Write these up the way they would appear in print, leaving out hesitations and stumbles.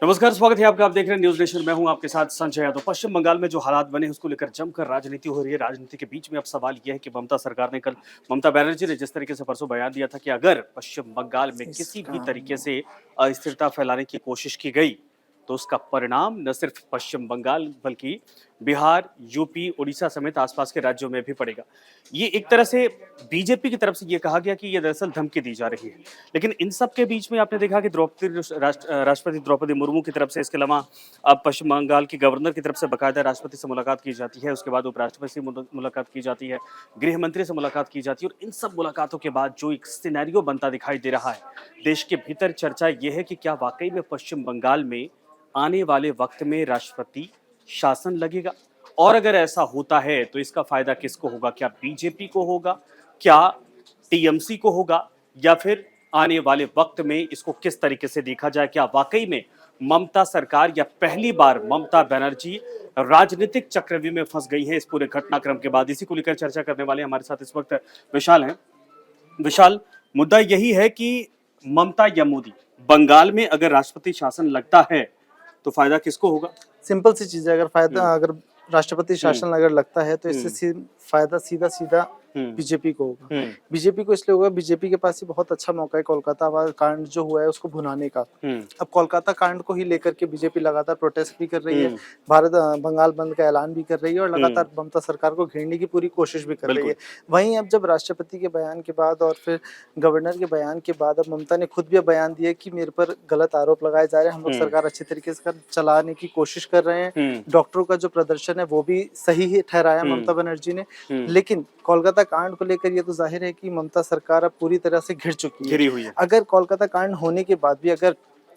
नमस्कार, स्वागत है आपका। आप देख रहे हैं न्यूज नेशन। मैं हूं आपके साथ संजय यादव। पश्चिम बंगाल में जो हालात बने हैं उसको लेकर जमकर राजनीति हो रही है। राजनीति के बीच में अब सवाल यह है कि ममता सरकार ने कल ममता बनर्जी ने जिस तरीके से परसों बयान दिया था कि अगर पश्चिम बंगाल में किसी भी तरीके से अस्थिरता फैलाने की कोशिश की गई तो उसका परिणाम न सिर्फ पश्चिम बंगाल बल्कि बिहार, यूपी, उड़ीसा समेत आसपास के राज्यों में भी पड़ेगा। ये एक तरह से बीजेपी की तरफ से ये कहा गया कि ये दरअसल धमकी दी जा रही है। लेकिन इन सब के बीच में आपने देखा कि राष्ट्रपति द्रौपदी मुर्मू की तरफ से, इसके अलावा अब पश्चिम बंगाल की गवर्नर की तरफ से बकायदा राष्ट्रपति से मुलाकात की जाती है, उसके बाद उपराष्ट्रपति से मुलाकात की जाती है, गृह मंत्री से मुलाकात की जाती है। और इन सब मुलाकातों के बाद जो एक सिनेरियो बनता दिखाई दे रहा है देश के भीतर, चर्चा ये है कि क्या वाकई में पश्चिम बंगाल में आने वाले वक्त में राष्ट्रपति शासन लगेगा, और अगर ऐसा होता है तो इसका फायदा किसको होगा? क्या बीजेपी को होगा, क्या टीएमसी को होगा, या फिर आने वाले वक्त में इसको किस तरीके से देखा जाए? क्या वाकई में ममता सरकार या पहली बार ममता बनर्जी राजनीतिक चक्रव्यूह में फंस गई है इस पूरे घटनाक्रम के बाद? इसी को लेकर चर्चा करने वाले हमारे साथ इस वक्त विशाल हैं। विशाल, मुद्दा यही है कि ममता या मोदी, बंगाल में अगर राष्ट्रपति शासन लगता है तो फायदा किसको होगा? सिंपल सी चीज है। अगर राष्ट्रपति शासन अगर लगता है तो इससे फायदा सीधा सीधा बीजेपी को होगा। बीजेपी को इसलिए होगा, बीजेपी के पास ही बहुत अच्छा मौका है कोलकाता कांड जो हुआ है उसको भुनाने का। अब कोलकाता कांड को ही लेकर के बीजेपी लगातार प्रोटेस्ट भी कर रही है, बंगाल बंद का ऐलान भी कर रही है और लगातार ममता सरकार को घेरने की पूरी कोशिश भी कर रही है। वहीं अब जब राष्ट्रपति के बयान के बाद और फिर गवर्नर के बयान के बाद अब ममता ने खुद भी बयान दिया कि मेरे पर गलत आरोप लगाए जा रहे हैं, हम लोग सरकार अच्छे तरीके से चलाने की कोशिश कर रहे हैं, डॉक्टरों का जो प्रदर्शन है वो भी सही ही ठहराया ममता बनर्जी ने। लेकिन कोलकाता कांड को लेकर ये तो जाहिर है कि ममता सरकार अब पूरी तरह से घिर चुकी है। हुई है। अगर कोलकाता कांड होने के बाद भी, अगर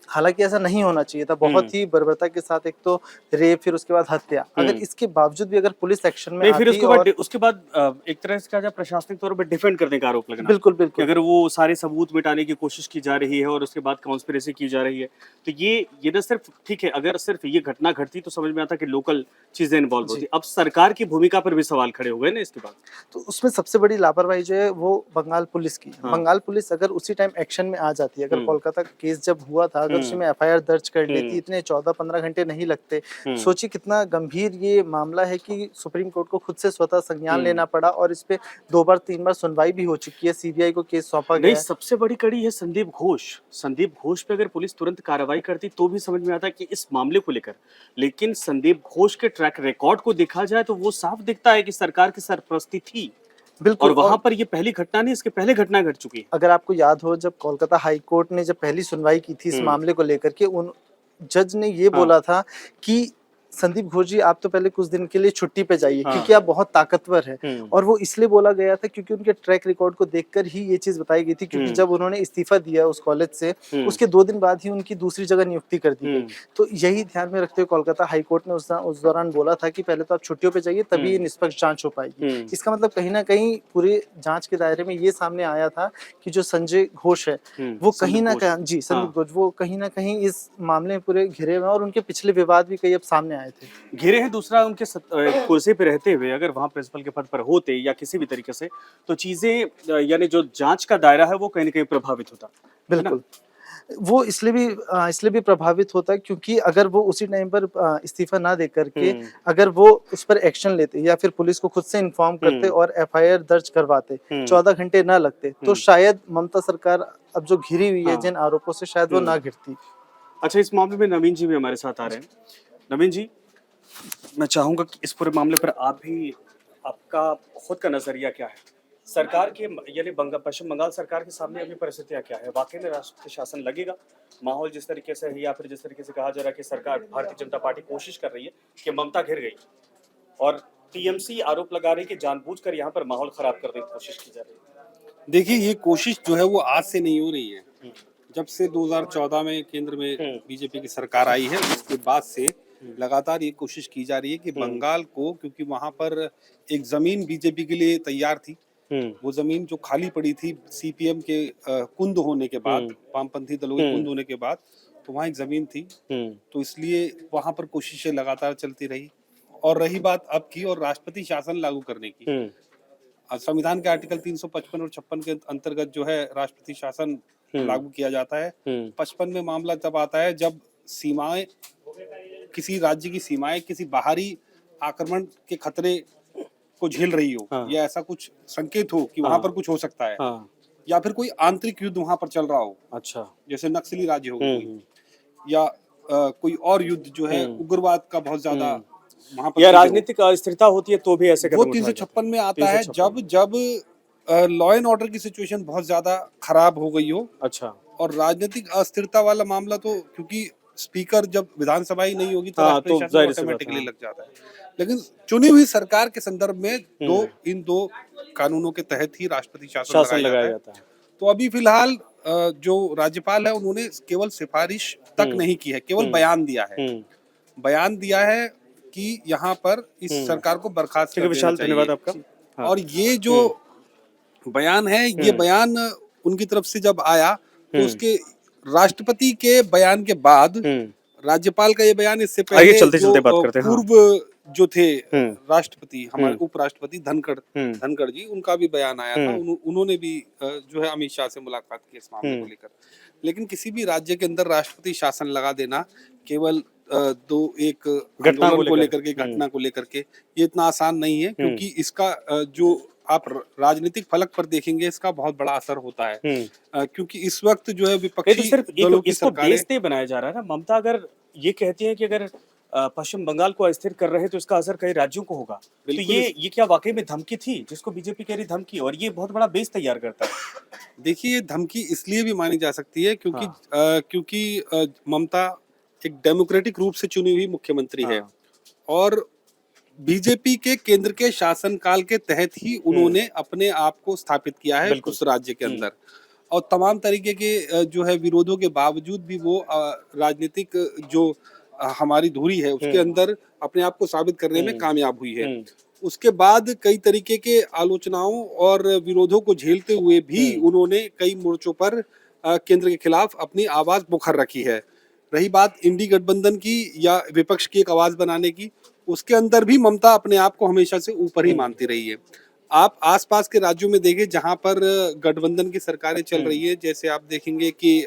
हालांकि ऐसा नहीं होना चाहिए था, बहुत ही बर्बरता के साथ एक तो रेप, फिर उसके बाद हत्या, अगर इसके बावजूद भी अगर पुलिस एक्शन में फिर आती उसके बाद एक तरह से क्या प्रशासनिक तौर पर डिफेंड करने का आरोप लगना। बिल्कुल बिल्कुल, अगर वो सारे सबूत मिटाने की कोशिश की जा रही है और उसके बाद कॉन्स्पिरेसी की जा रही है, तो ये न सिर्फ, ठीक है, अगर सिर्फ ये घटना घटती तो समझ में आता कि लोकल चीजें इन्वॉल्व होती। अब सरकार की भूमिका पर भी सवाल खड़े हो गए ना इसके बाद। तो उसमें सबसे बड़ी लापरवाही जो है वो बंगाल पुलिस की। बंगाल पुलिस अगर उसी टाइम एक्शन में आ जाती, अगर कोलकाता केस जब हुआ था, अगर उसमें एफआईआर दर्ज कर लेती, इतने 14-15 घंटे नहीं लगते। सोचिए कितना गंभीर ये मामला है कि सुप्रीम कोर्ट को खुद से स्वतः संज्ञान लेना पड़ा और इस पे 2 बार 3 बार सुनवाई भी हो चुकी है, सीबीआई को केस सौंपा गया है। सबसे बड़ी कड़ी है संदीप घोष। संदीप घोष पे अगर पुलिस तुरंत कार्रवाई करती तो भी समझ में आता कि इस मामले को लेकर, लेकिन संदीप घोष के ट्रैक रिकॉर्ड को देखा जाए तो वो साफ दिखता है कि सरकार की सरपरस्ती थी। बिल्कुल, और वहां पर ये पहली घटना नहीं, इसके पहले घटना घट चुकी है। अगर आपको याद हो, जब कोलकाता हाई कोर्ट ने जब पहली सुनवाई की थी इस मामले को लेकर के, उन जज ने ये बोला था कि संदीप घोष जी, आप तो पहले कुछ दिन के लिए छुट्टी पे जाइए, क्योंकि आप बहुत ताकतवर हैं। और वो इसलिए बोला गया था क्योंकि उनके ट्रैक रिकॉर्ड को देखकर ही ये चीज बताई गई थी, क्योंकि जब उन्होंने इस्तीफा दिया उस कॉलेज से, उसके 2 दिन बाद ही उनकी दूसरी जगह नियुक्ति कर दी गई। तो यही ध्यान में रखते हुए कोलकाता हाईकोर्ट ने उस दौरान बोला था कि पहले तो आप छुट्टियों पे जाइए, तभी ये निष्पक्ष जांच हो पाएगी। इसका मतलब कहीं ना कहीं पूरे जांच के दायरे में ये सामने आया था कि जो संजय घोष है वो कहीं ना कहीं, जी संदीप घोष, वो कहीं ना कहीं इस मामले में पूरे घिरे हुए, और उनके पिछले विवाद भी कई अब सामने आए थे। घिरे हैं। दूसरा, उनके कुर्सी पे रहते हुए अगर वहां प्रिंसिपल के पद पर होते या किसी भी तरीके से, तो चीजें यानी जो जांच का दायरा है वो कहीं ना कहीं प्रभावित होता। बिल्कुल, वो इसलिए भी प्रभावित होता है क्योंकि अगर वो उसी टाइम पर इस्तीफा ना दे करके अगर वो उस पर एक्शन लेते या फिर पुलिस को खुद से इन्फॉर्म करते और एफआईआर दर्ज करवाते, 14 घंटे ना लगते, तो शायद ममता सरकार अब जो घिरी हुई है जिन आरोपों से, शायद वो ना घिरती। अच्छा, इस मामले में नवीन जी भी हमारे साथ आ रहे हैं। नवीन जी, मैं चाहूंगा कि इस पूरे मामले पर आपका खुद का नजरिया क्या है? सरकार के यानी पश्चिम बंगाल सरकार के सामने अभी परिस्थितियां क्या है? वाकई में राष्ट्रपति शासन लगेगा? माहौल जिस तरीके से है, या फिर जिस तरीके से कहा जा रहा है कि सरकार, भारतीय जनता पार्टी कोशिश कर रही है कि ममता घिर गई, और टीएमसी आरोप लगा रही है कि जानबूझकर यहाँ पर माहौल खराब करने की कोशिश की जा रही है। देखिए, ये कोशिश जो है वो आज से नहीं हो रही है। जब से 2014 में केंद्र में बीजेपी की सरकार आई है, उसके बाद से लगातार ये कोशिश की जा रही है कि बंगाल को, क्योंकि वहां पर एक जमीन बीजेपी के लिए तैयार थी, वो जमीन जो खाली पड़ी थी सीपीएम के कुंद होने के बाद, वामपंथी दलों के कुंद होने के बाद, तो वहाँ एक जमीन थी, तो इसलिए वहां पर कोशिशें लगातार चलती रही। और रही बात अब की और राष्ट्रपति शासन लागू करने की, संविधान के आर्टिकल 355 और 56 के अंतर्गत जो है राष्ट्रपति शासन लागू किया जाता है। 55 में मामला तब आता है जब सीमाएं, किसी राज्य की सीमाएं किसी बाहरी आक्रमण के खतरे को झेल रही हो, हाँ। या ऐसा कुछ संकेत हो कि वहां पर कुछ हो सकता है, हाँ, या फिर कोई आंतरिक युद्ध वहां पर चल रहा हो, अच्छा। जैसे नक्सली राज्य हो गए हम्म, कोई, या कोई और युद्ध जो है उग्रवाद का बहुत ज्यादा वहां पर या चीजें हो। राजनीतिक अस्थिरता होती है तो भी ऐसे वो कदम उठाए जाते 356 हैं। में आता है 356 जब लॉ एंड ऑर्डर की सिचुएशन बहुत ज्यादा खराब हो गई हो, अच्छा। और राजनीतिक अस्थिरता वाला मामला तो क्योंकि स्पीकर जब विधानसभा ही नहीं होगी तो हाँ, राष्ट्रपति तो शासन जाहिर सी बात है, ऑटोमेटिकली हाँ। लग जाता है। लेकिन चुनी हुई सरकार के संदर्भ में इन दो कानूनों के तहत ही राष्ट्रपति शासन शासन लगाया लगाया जाता है। जाता है। तो अभी फिलहाल जो राज्यपाल है उन्होंने केवल सिफारिश तक नहीं की है, केवल बयान दिया है। बयान दिया है कि यहाँ पर इस सरकार को बर्खास्त ठीक है कर देना विशाल, धन्यवाद चाहिए। आपका। हाँ। और ये जो बयान है, ये बयान उनकी तरफ से जब आया तो उसके राष्ट्रपति के बयान के बाद राज्यपाल का ये बयान, इससे आइए पहले चलते जो चलते बात करते हैं। हाँ। पूर्व जो थे राष्ट्रपति, हमारे उपराष्ट्रपति धनखड़ जी, उनका भी बयान आया था। उन्होंने भी जो है अमित शाह से मुलाकात की इस मामले को लेकर। लेकिन किसी भी राज्य के अंदर राष्ट्रपति शासन लगा देना केवल एक आंदोलन को लेकर के, घटना को लेकर के, ये इतना आसान नहीं है, क्योंकि इसका जो आप राजनीतिक फलक पर देखेंगे इसका बहुत बड़ा असर होता है। क्योंकि इस वक्त जो है नहीं तो विपक्षी सिर्फ दलों की इसको सरकारें, बेस नहीं बनाया जा रहा है ना। ममता अगर ये कहती है कि अगर पश्चिम बंगाल को अस्थिर कर रहे हैं तो इसका असर कई राज्यों को होगा, तो बिल्कुल। ये क्या वाकई में धमकी थी जिसको बीजेपी कह रही धमकी, और ये बहुत बड़ा बेस तैयार करता है। देखिए ये धमकी इसलिए भी मानी जा सकती है क्योंकि हाँ। क्योंकि ममता एक डेमोक्रेटिक रूप से चुनी हुई मुख्यमंत्री है, हाँ। और बीजेपी के केंद्र के शासनकाल के तहत ही उन्होंने अपने आप को स्थापित किया है बिल्कुल। उस राज्य के अंदर। और तमाम तरीके के जो है विरोधों के बावजूद भी वो राजनीतिक जो हमारी धुरी है उसके अंदर अपने आप को साबित करने में कामयाब हुई है। उसके बाद कई तरीके के आलोचनाओं और विरोधों को झेलते हुए भी उन्होंने कई मोर्चों पर केंद्र के खिलाफ अपनी आवाज मुखर रखी है। रही बात इंडी गठबंधन की या विपक्ष की एक आवाज बनाने की, उसके अंदर भी ममता अपने आप को हमेशा से ऊपर ही मानती रही है। आप आसपास के राज्यों में देखें जहां पर गठबंधन की सरकारें चल रही है, जैसे आप देखेंगे कि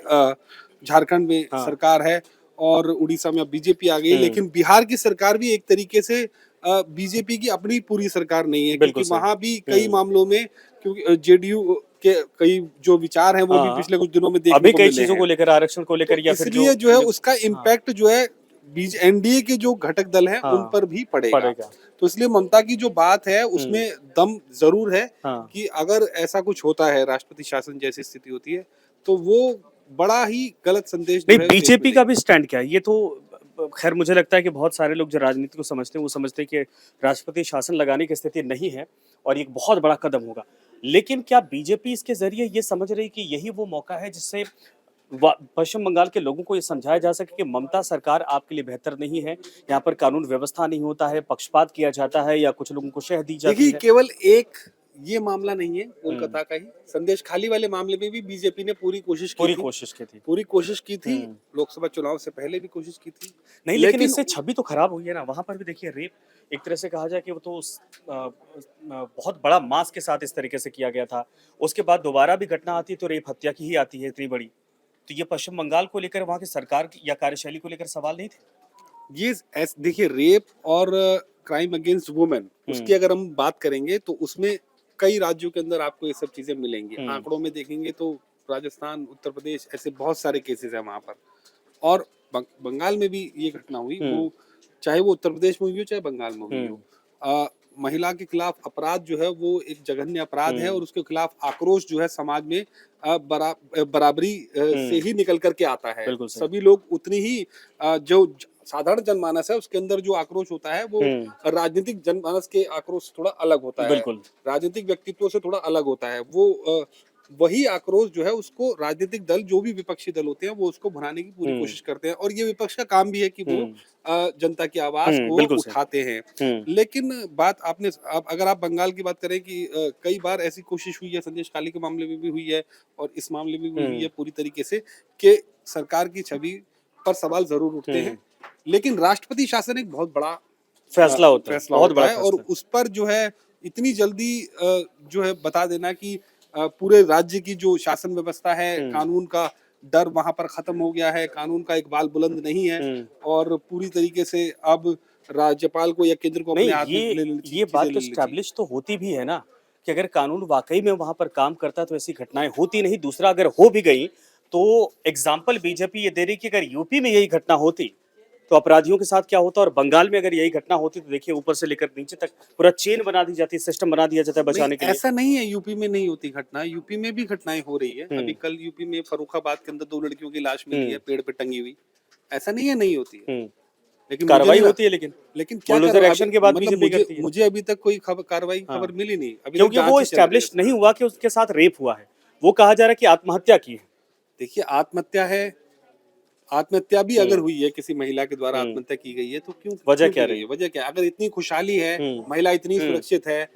झारखंड में सरकार है और उड़ीसा में अब बीजेपी आ गई, लेकिन बिहार की सरकार भी एक तरीके से बीजेपी की अपनी पूरी सरकार नहीं है, क्योंकि वहां भी कई मामलों में, क्योंकि जेडीयू के कई जो विचार हैं वो भी पिछले कुछ दिनों में देखने अभी को कई मिले चीजों को हैं। लेकर, आरक्षण को लेकर, या फिर इसलिए जो है उसका इम्पैक्ट जो है बीज एनडीए के जो घटक दल हैं उन पर भी पड़ेगा। तो इसलिए ममता की जो बात है उसमें दम जरूर है कि अगर ऐसा कुछ होता है, राष्ट्रपति शासन जैसी स्थिति होती है, तो वो बड़ा ही गलत संदेश नहीं। बीजेपी का भी स्टैंड क्या है, ये तो खैर मुझे लगता है कि बहुत सारे लोग जो राजनीति को समझते हैं वो समझते हैं कि राष्ट्रपति शासन लगाने की स्थिति नहीं है और एक बहुत बड़ा कदम होगा। लेकिन क्या बीजेपी इसके जरिए ये समझ रही कि यही वो मौका है जिससे पश्चिम बंगाल के लोगों को ये समझाया जा सके कि ममता सरकार आपके लिए बेहतर नहीं है, यहाँ पर कानून व्यवस्था नहीं होता है, पक्षपात किया जाता है, या कुछ लोगों को शह दी जाती है? देखिए केवल एक ये मामला नहीं है कोलकाता का ही, संदेश खाली वाले मामले में भी बीजेपी ने पूरी कोशिश की थी। लोकसभा चुनाव से पहले भी कोशिश की थी, नहीं, लेकिन इससे छवि तो खराब हुई है ना। वहां पर भी देखिए रेप, एक तरह से कहा जाए कि वो तो बहुत बड़ा मास के साथ इस तरीके से किया गया था। उसके बाद दोबारा भी घटना आती है तो रेप हत्या की ही आती है इतनी बड़ी। तो ये पश्चिम बंगाल को लेकर वहां की सरकार या कार्यशैली को लेकर सवाल नहीं थे? ये देखिए रेप और क्राइम अगेंस्ट वुमेन, उसकी अगर हम बात करेंगे तो उसमें कई राज्यों के अंदर आपको ये सब चीजें मिलेंगी। आंकड़ों में देखेंगे तो राजस्थान, उत्तर प्रदेश, ऐसे बहुत सारे केसेस हैं वहां पर। और बंगाल में भी ये घटना हुई, वो चाहे वो उत्तर प्रदेश में हुई हो चाहे बंगाल में हुई हो। महिला के खिलाफ अपराध जो है वो एक जघन्य अपराध है, और उसके खिलाफ आक्रोश जो है समाज में बराबरी से ही निकल करके आता है। सभी लोग उतनी ही जो साधारण जनमानस है उसके अंदर जो आक्रोश होता है वो राजनीतिक जनमानस के आक्रोश से थोड़ा अलग होता है, राजनीतिक व्यक्तित्व से थोड़ा अलग होता है। वो वही आक्रोश जो है उसको राजनीतिक दल, जो भी विपक्षी दल होते हैं, वो उसको भुनाने की पूरी कोशिश करते हैं, और ये विपक्ष का काम भी है कि वो जनता की आवाज को उठाते हैं। लेकिन बात आपने, अगर आप बंगाल की बात करें कि कई बार ऐसी कोशिश हुई है, संदेश खाली के मामले में भी हुई है और इस मामले में भी हुई है पूरी तरीके से, कि सरकार की छवि पर सवाल जरूर उठते हैं, लेकिन राष्ट्रपति शासन एक बहुत बड़ा फैसला होता है, और उस पर जो है इतनी जल्दी जो है बता देना कि पूरे राज्य की जो शासन व्यवस्था है, कानून का डर वहां पर खत्म हो गया है, कानून का इकबाल बुलंद नहीं है और पूरी तरीके से अब राज्यपाल को या केंद्र को अपने नहीं, हाथ में ये बात तो स्टैब्लिश तो होती भी है ना कि अगर कानून वाकई में वहां पर काम करता तो ऐसी घटनाएं होती नहीं। दूसरा, अगर हो भी गई तो एग्जाम्पल बीजेपी ये दे रही कि अगर यूपी में यही घटना होती तो अपराधियों के साथ क्या होता, और बंगाल में अगर यही घटना होती तो देखिए ऊपर से लेकर नीचे तक पूरा चेन बना दी जाती, सिस्टम बना दिया जाता है बचाने के लिए। ऐसा नहीं है यूपी में नहीं होती घटना, यूपी में भी घटनाएं हो रही है। अभी कल यूपी में फर्रुखाबाद के अंदर 2 लड़कियों की लाश मिली है पेड़ पे टंगी हुई। ऐसा नहीं है नहीं होती है, लेकिन कार्रवाई होती है, लेकिन क्या बुलडोजर एक्शन के बाद मतलब बीजेपी करती है। मुझे अभी तक कोई कार्रवाई खबर मिली नहीं, अभी तक क्योंकि जांच वो ही चल रही है। एस्टैब्लिश नहीं हुआ कि उसके साथ रेप हुआ है, वो कहा जा रहा है कि आत्महत्या की है। देखिए आत्महत्या है, आत्महत्या भी अगर हुई है, किसी महिला के द्वारा आत्महत्या की गई है तो क्यों वजह क्यों क्या की गई रही? है? वजह क्या? अगर इतनी खुशहाली है, महिला इतनी सुरक्षित है,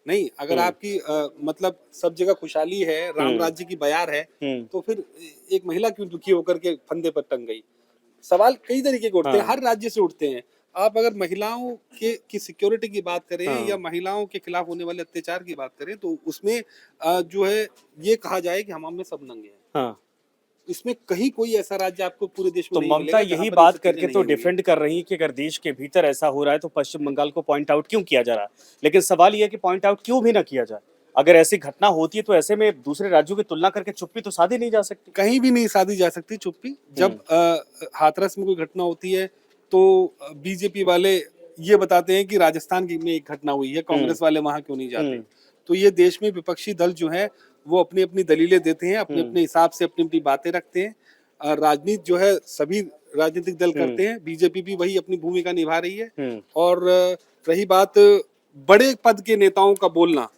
नहीं अगर आपकी मतलब सब जगह खुशहाली है, राम राज्य की बयार है, तो फिर एक महिला क्यों दुखी होकर के फंदे पर टंग गई? सवाल कई तरीके के उठते हैं, हर राज्य से उठते हैं। आप अगर महिलाओं के की सिक्योरिटी की बात करें या महिलाओं के खिलाफ होने वाले अत्याचार की बात करें तो उसमें जो है ये कहा जाए कि हम में सब नंगे हैं। इसमें कहीं कोई ऐसा राज्य आपको पूरे देश में तो नहीं ममता मिलेगा जहां यही पर ये बात सब चीजें करके नहीं तो होंगी। डिफेंड कर रही है कि अगर देश के भीतर ऐसा हो रहा है तो पश्चिम बंगाल को पॉइंट आउट क्यों किया जा रहा है। लेकिन सवाल यह है कि पॉइंट आउट क्यों भी ना किया जाए। अगर ऐसी घटना होती है तो ऐसे में दूसरे राज्यों की तुलना करके चुप्पी तो साधी नहीं जा सकती। कहीं भी नहीं साधी जा सकती चुप्पी। जब हाथरस में कोई घटना होती है तो बीजेपी वाले ये बताते हैं कि राजस्थान में एक घटना हुई है, कांग्रेस वाले वहां क्यों नहीं जाते। तो ये देश में विपक्षी दल जो है वो अपनी अपनी दलीलें देते हैं, अपने अपने हिसाब से अपनी अपनी बातें रखते हैं। राजनीति जो है सभी राजनीतिक दल करते हैं, बीजेपी भी वही अपनी भूमिका निभा रही है। और रही बात बड़े पद के नेताओं का बोलना,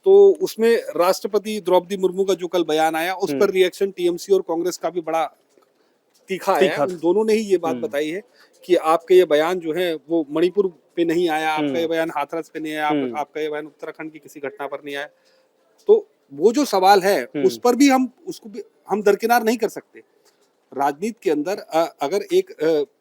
तो उसमें राष्ट्रपति द्रौपदी मुर्मू का जो कल बयान आया उस पर रिएक्शन टीएमसी और कांग्रेस का भी बड़ा तीखा आया है। उन दोनों ने ही ये बात बताई है कि आपका ये बयान जो है वो मणिपुर पे नहीं आया, आपका ये बयान हाथरस पे नहीं आया, आपका ये बयान उत्तराखंड की किसी घटना पर नहीं आया। तो वो जो सवाल है उस पर भी हम दरकिनार नहीं कर सकते। राजनीति के अंदर अगर एक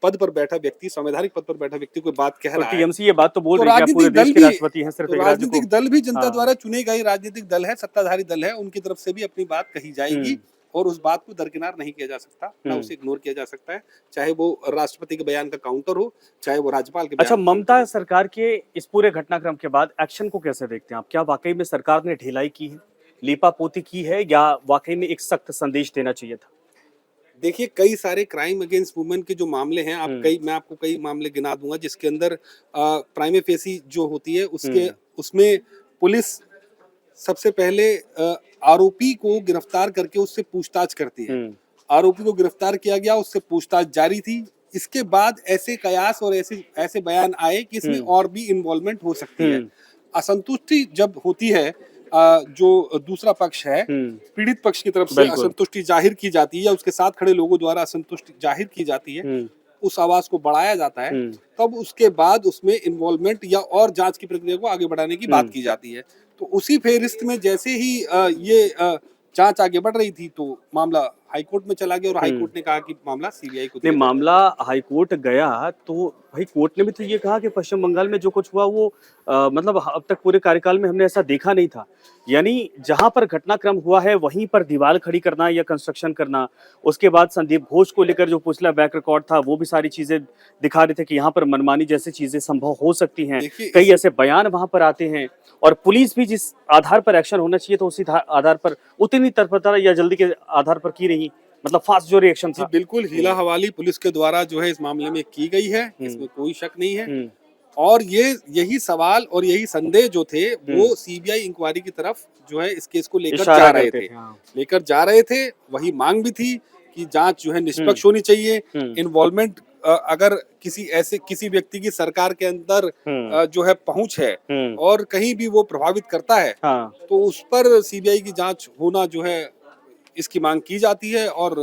पद पर बैठा व्यक्ति, संवैधानिक पद पर बैठा व्यक्ति कोई बात कह रहा है, टीएमसी ये बात तो बोल तो रही है कि पूरे देश के राष्ट्रपति हैं, सिर्फ एक राज्य राजनीतिक को। दल भी जनता द्वारा चुने गए राजनीतिक दल है, सत्ताधारी दल है, उनकी तरफ से भी अपनी बात कही जाएगी और उस बात को दरकिनार नहीं किया जा सकता, ना उसे इग्नोर किया जा सकता है, चाहे वो राष्ट्रपति के बयान का काउंटर हो, चाहे वो राज्यपाल के अच्छा, बयान। ममता सरकार के इस पूरे घटनाक्रम के बाद एक्शन को कैसे देखते हैं आप? क्या वाकई में सरकार ने ढिलाई की है, लीपापोती की है, या वाकई में एक सख्त संदेश देना चाहिए था? देखिए कई सारे क्राइम अगेंस्ट वुमेन के जो मामले हैं, मैं आपको कई मामले गिना दूंगा जिसके अंदर प्राइमे फेसी जो होती है उसमें पुलिस सबसे पहले आरोपी को गिरफ्तार करके उससे पूछताछ करती है। आरोपी को गिरफ्तार किया गया, उससे पूछताछ जारी थी। इसके बाद ऐसे कयास और ऐसे बयान आए कि इसमें और भी इन्वॉल्वमेंट हो सकती है। असंतुष्टि जब होती है, जो दूसरा पक्ष है, पीड़ित पक्ष की तरफ से असंतुष्टि जाहिर की जाती है या उसके साथ खड़े लोगों द्वारा असंतुष्टि जाहिर की जाती है, उस आवाज को बढ़ाया जाता है, तब उसके बाद उसमें इन्वॉल्वमेंट या और जांच की प्रक्रिया को आगे बढ़ाने की बात की जाती है। तो उसी फेरिस्त में जैसे ही ये जांच आगे बढ़ रही थी तो मामला हाईकोर्ट में चला गया और हाईकोर्ट ने कहा कि मामला सीबीआई को नहीं, मामला हाईकोर्ट गया तो भाई कोर्ट ने भी तो ये कहा कि पश्चिम बंगाल में जो कुछ हुआ वो मतलब अब तक पूरे कार्यकाल में हमने ऐसा देखा नहीं था। यानी जहां पर घटनाक्रम हुआ है वहीं पर दीवार खड़ी करना या कंस्ट्रक्शन करना, उसके बाद संदीप घोष को लेकर जो पिछला बैक रिकॉर्ड था वो भी सारी चीजें दिखा रहे थे कि यहाँ पर मनमानी जैसी चीजें संभव हो सकती हैं। कई ऐसे बयान वहां पर आते हैं और पुलिस भी जिस आधार पर एक्शन होना चाहिए तो उसी आधार पर उतनी तत्परता या जल्दी के आधार पर की रही, मतलब फास्ट जो रिएक्शन था। बिल्कुल हीला हवाली पुलिस के द्वारा जो है इस मामले में की गई है, इसमें कोई शक नहीं है। और यही सवाल और यही संदेह जो थे वो सीबीआई इंक्वायरी की तरफ जो है इस केस को लेकर जा रहे थे। वही मांग भी थी कि जांच जो है निष्पक्ष होनी चाहिए। इन्वॉल्वमेंट अगर किसी व्यक्ति की सरकार के अंदर जो है पहुंच है और कहीं भी वो प्रभावित करता है तो उस पर सीबीआई की जांच होना जो है इसकी मांग की जाती है और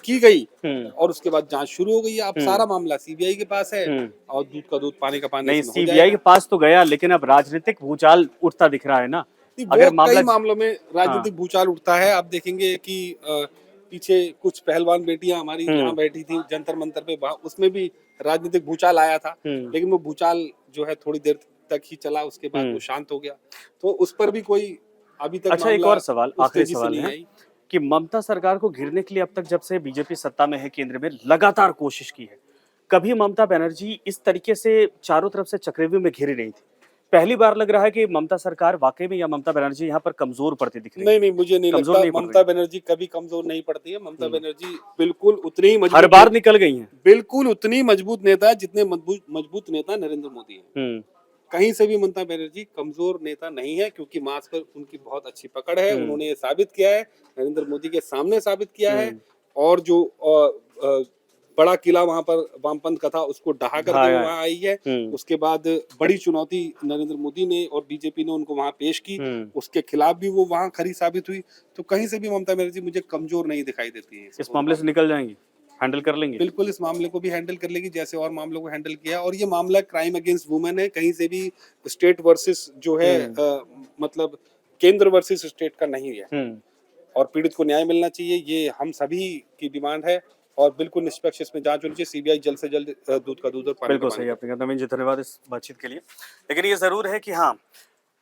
की गई और उसके बाद जांच शुरू हो गई है। अब सारा मामला सीबीआई के पास है और दूध का दूध पानी का पानी। नहीं, सीबीआई के पास तो गया लेकिन अब राजनीतिक भूचाल उठता दिख रहा है ना। अगर कई मामलों में राजनीतिक भूचाल उठता है। आप देखेंगे कि पीछे कुछ पहलवान बेटियां हमारी यहाँ बैठी थी जंतर मंतर पे, उसमें भी राजनीतिक भूचाल आया था, लेकिन वो भूचाल जो है थोड़ी देर तक ही चला, उसके बाद वो शांत हो गया। तो उस पर भी कोई अभी तक अच्छा, एक और सवाल, आखिरी सवाल है कि ममता सरकार को घेरने के लिए अब तक जब से बीजेपी सत्ता में है केंद्र में लगातार कोशिश की है। कभी ममता बनर्जी इस तरीके से चारों तरफ से चक्रव्यूह में घिरी नहीं थी। पहली बार लग रहा है कि ममता सरकार वाकई में या ममता बनर्जी यहाँ पर कमजोर पड़ती दिख रही है। नहीं नहीं, मुझे नहीं कमजोर लगता नहीं पड़ ममता रही। बनर्जी कभी कमजोर नहीं पड़ती है। ममता बनर्जी बिल्कुल उतनी ही हर मजबूत बार निकल गई हैं। बिल्कुल उतनी मजबूत नेता है जितने मजबूत नेता नरेंद्र मोदी है। हम्म कहीं से भी ममता बनर्जी कमजोर नेता नहीं है, क्योंकि मास पर उनकी बहुत अच्छी पकड़ है। उन्होंने ये साबित किया है, नरेंद्र मोदी के सामने साबित किया है। और जो बड़ा किला वहां पर वामपंथ का था उसको ढहा कर ढाया के है। वहां आई है। उसके बाद बड़ी चुनौती नरेंद्र मोदी ने और बीजेपी ने उनको वहां पेश की, उसके खिलाफ भी वो वहां खरी साबित हुई। तो कहीं से भी ममता बनर्जी मुझे कमजोर नहीं दिखाई देती है। इस मामले से निकल जाएंगी, हैंडल कर लेंगे। बिल्कुल इस मामले को भी हैंडल कर लेगी, जैसे और मामलों को हैंडल किया। और ये मामला क्राइम अगेंस्ट वुमेन है, कहीं से भी स्टेट वर्सेस जो है मतलब केंद्र वर्सेस स्टेट का नहीं है। और पीड़ित को न्याय मिलना चाहिए, ये हम सभी की डिमांड है। और बिल्कुल निष्पक्ष इसमें जांच होनी चाहिए। सीबीआई जल्द से जल्द दूध का दूध और पानी का बिल्कुल पानी सही आपने कहा। नवीन जी धन्यवाद इस बातचीत के लिए। लेकिन ये जरूर है कि हाँ,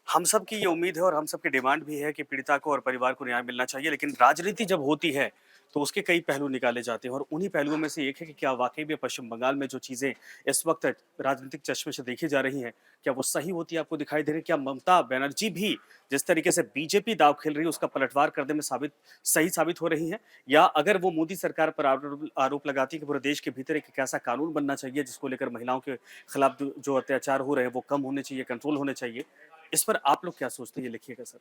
हम सब की ये उम्मीद है और हम सब की डिमांड भी है कि पीड़िता को और परिवार को न्याय मिलना चाहिए। लेकिन राजनीति जब होती है तो उसके कई पहलू निकाले जाते हैं और उन्हीं पहलुओं में से एक है कि क्या वाकई में पश्चिम बंगाल में जो चीजें इस वक्त राजनीतिक चश्मे से देखी जा रही हैं, क्या वो सही होती है, आपको दिखाई दे रही है? क्या ममता बनर्जी भी जिस तरीके से बीजेपी दाव खेल रही है उसका पलटवार करने में सही साबित हो रही है? या अगर वो मोदी सरकार पर आरोप लगाती है कि पूरे देश के भीतर एक ऐसा कानून बनना चाहिए जिसको लेकर महिलाओं के खिलाफ जो अत्याचार हो रहे हैं वो कम होने चाहिए, कंट्रोल होने चाहिए, इस पर आप लोग क्या सोचते हैं? ये लिखिएगा सर।